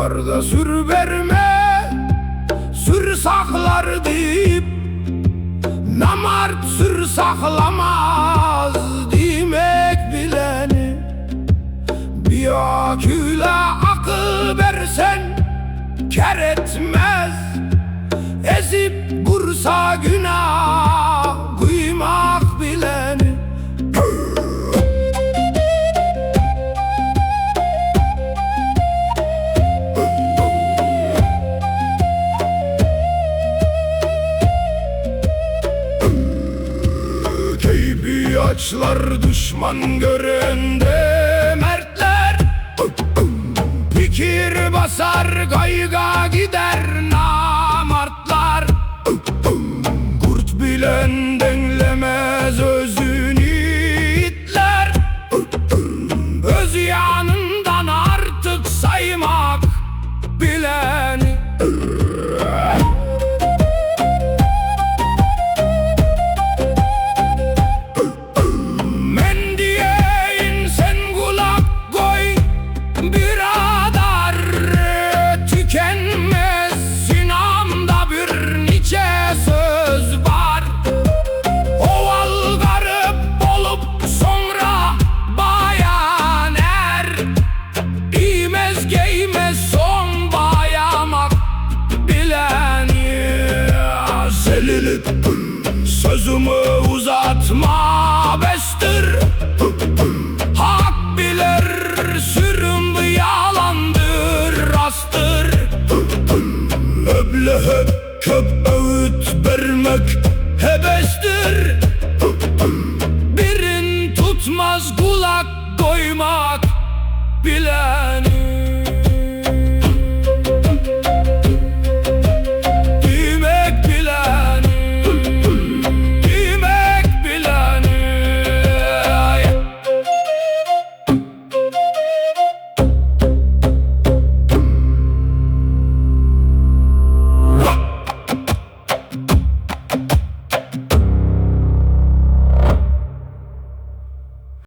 Yollarda sür verme, sür saklar deyip namart sür saklamaz demek bileni. Bir aküle akıl versen kar etmez, ezip vursa günah kıymak bileni. Keyfi açlar düşman görende mertler, fikir basar kayga gider namartlar. Kurt bilen denlemez özünü itler, öz yanından artık saymak bileni. Sözümü uzatma bestir, hak bilir sürüm yalandır rastır. Öble hep köp öğüt vermek hebestir, birin tutmaz kulak koymak bilen.